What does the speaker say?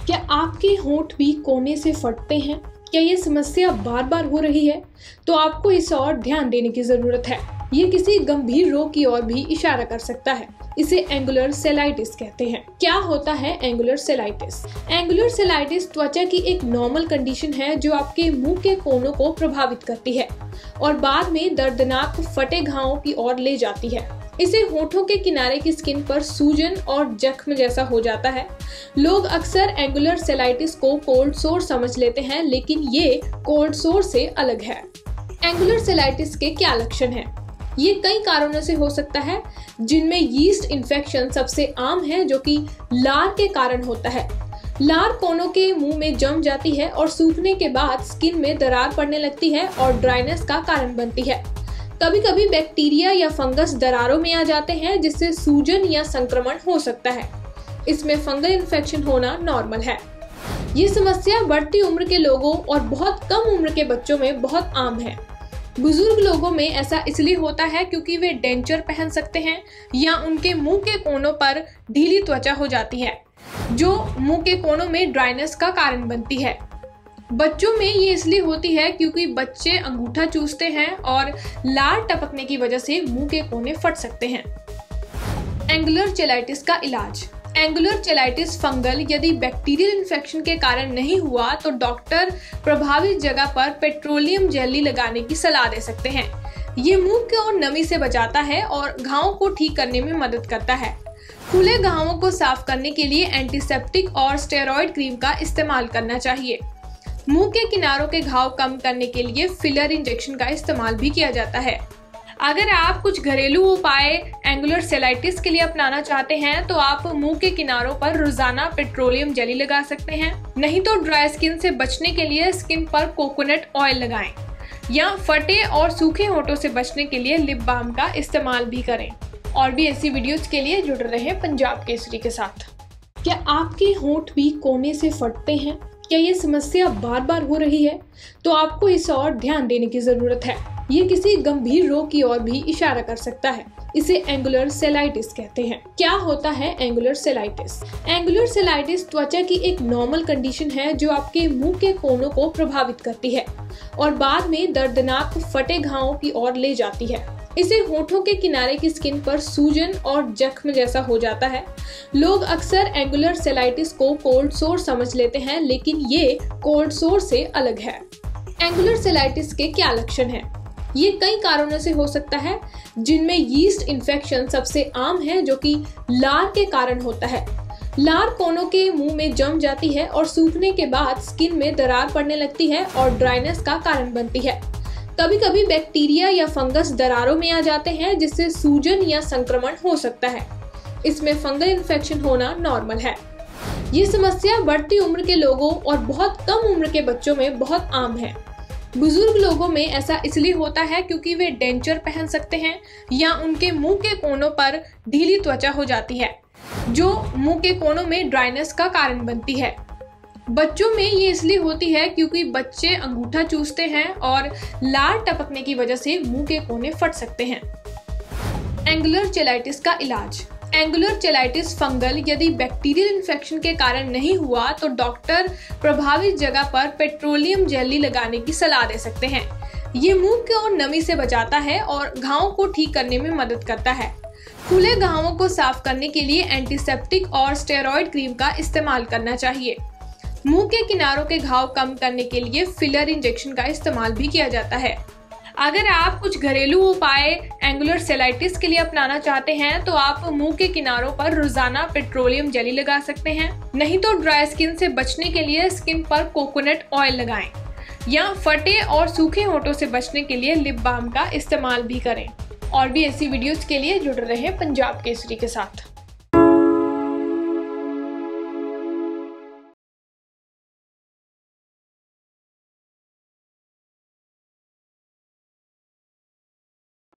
क्या आपके होंठ भी कोने से फटते हैं? क्या ये समस्या बार बार हो रही है? तो आपको इस ओर ध्यान देने की जरूरत है। ये किसी गंभीर रोग की ओर भी इशारा कर सकता है। इसे एंगुलर सेलाइटिस कहते हैं। क्या होता है एंगुलर सेलाइटिस? एंगुलर सेलाइटिस त्वचा की एक नॉर्मल कंडीशन है जो आपके मुंह के कोनों को प्रभावित करती है और बाद में दर्दनाक फटे घावों की ओर ले जाती है। इसे होठों के किनारे की स्किन पर सूजन और जख्म जैसा हो जाता है। लोग अक्सर एंगुलर सेलाइटिस को कोल्ड सोर समझ लेते हैं, लेकिन ये कोल्ड सोर से अलग है। एंगुलर सेलाइटिस के क्या लक्षण हैं? ये कई कारणों से हो सकता है, जिनमें यीस्ट इन्फेक्शन सबसे आम है, जो कि लार के कारण होता है। लार कोनों के मुंह में जम जाती है और सूखने के बाद स्किन में दरार पड़ने लगती है और ड्राइनेस का कारण बनती है। कभी कभी बैक्टीरिया या फंगस दरारों में आ जाते हैं, जिससे सूजन या संक्रमण हो सकता है। इसमें फंगल इन्फेक्शन होना नॉर्मल है। ये समस्या बढ़ती उम्र के लोगों और बहुत कम उम्र के बच्चों में बहुत आम है। बुजुर्ग लोगों में ऐसा इसलिए होता है क्योंकि वे डेंचर पहन सकते हैं या उनके मुंह के कोनों पर ढीली त्वचा हो जाती है, जो मुंह के कोनों में ड्राइनेस का कारण बनती है। बच्चों में ये इसलिए होती है क्योंकि बच्चे अंगूठा चूसते हैं और लार टपकने की वजह से मुंह के कोने फट सकते हैं। एंगुलर चेलाइटिस का इलाज। एंगुलर चेलाइटिस फंगल यदि बैक्टीरियल इन्फेक्शन के कारण नहीं हुआ तो डॉक्टर प्रभावित जगह पर पेट्रोलियम जेली लगाने की सलाह दे सकते हैं। ये मुंह को नमी से बचाता है और घावों को ठीक करने में मदद करता है। खुले घावों को साफ करने के लिए एंटीसेप्टिक और स्टेरॉइड क्रीम का इस्तेमाल करना चाहिए। मुंह के किनारों के घाव कम करने के लिए फिलर इंजेक्शन का इस्तेमाल भी किया जाता है। अगर आप कुछ घरेलू उपाय एंगुलर सेलाइटिस के लिए अपनाना चाहते हैं तो आप मुंह के किनारों पर रोजाना पेट्रोलियम जेली लगा सकते हैं। नहीं तो ड्राई स्किन से बचने के लिए स्किन पर कोकोनट ऑयल लगाएं या फटे और सूखे होठों से बचने के लिए लिप बाम का इस्तेमाल भी करें। और भी ऐसी वीडियोस के लिए जुड़ रहे पंजाब केसरी के साथ। क्या आपके होंठ भी कोने से फटते हैं? क्या ये समस्या बार बार हो रही है? तो आपको इस ओर ध्यान देने की जरूरत है। ये किसी गंभीर रोग की ओर भी इशारा कर सकता है। इसे एंगुलर सेलाइटिस कहते हैं। क्या होता है एंगुलर सेलाइटिस? एंगुलर सेलाइटिस त्वचा की एक नॉर्मल कंडीशन है जो आपके मुंह के कोनों को प्रभावित करती है और बाद में दर्दनाक फटे घावों की ओर ले जाती है। इसे होठों के किनारे की स्किन पर सूजन और जख्म जैसा हो जाता है। लोग अक्सर एंगुलर सेलाइटिस को कोल्ड सोर समझ लेते हैं, लेकिन ये कोल्ड सोर से अलग है। एंगुलर सेलाइटिस के क्या लक्षण हैं? ये कई कारणों से हो सकता है, जिनमें यीस्ट इन्फेक्शन सबसे आम है, जो कि लार के कारण होता है। लार कोनों के मुंह में जम जाती है और सूखने के बाद स्किन में दरार पड़ने लगती है और ड्राइनेस का कारण बनती है। कभी कभी बैक्टीरिया या फंगस दरारों में आ जाते हैं, जिससे सूजन या संक्रमण हो सकता है। इसमें फंगल इन्फेक्शन होना नॉर्मल है। ये समस्या बढ़ती उम्र के लोगों और बहुत कम उम्र के बच्चों में बहुत आम है। बुजुर्ग लोगों में ऐसा इसलिए होता है क्योंकि वे डेंचर पहन सकते हैं या उनके मुंह के कोनों पर ढीली त्वचा हो जाती है, जो मुंह के कोनों में ड्राइनेस का कारण बनती है। बच्चों में ये इसलिए होती है क्योंकि बच्चे अंगूठा चूसते हैं और लार टपकने की वजह से मुंह के कोने फट सकते हैं। एंगुलर चेलाइटिस का इलाज। एंगुलर चेलाइटिस फंगल यदि बैक्टीरियल इन्फेक्शन के कारण नहीं हुआ तो डॉक्टर प्रभावित जगह पर पेट्रोलियम जेली लगाने की सलाह दे सकते हैं। ये मुंह को नमी से बचाता है और घावों को ठीक करने में मदद करता है। खुले घावों को साफ करने के लिए एंटीसेप्टिक और स्टेरॉइड क्रीम का इस्तेमाल करना चाहिए। मुंह के किनारों के घाव कम करने के लिए फिलर इंजेक्शन का इस्तेमाल भी किया जाता है। अगर आप कुछ घरेलू उपाय एंगुलर सेलाइटिस के लिए अपनाना चाहते हैं तो आप मुंह के किनारों पर रोजाना पेट्रोलियम जेली लगा सकते हैं। नहीं तो ड्राई स्किन से बचने के लिए स्किन पर कोकोनट ऑयल लगाएं या फटे और सूखे होठों से बचने के लिए लिप बाम का इस्तेमाल भी करें। और भी ऐसी वीडियोस के लिए जुड़ रहे पंजाब केसरी के साथ।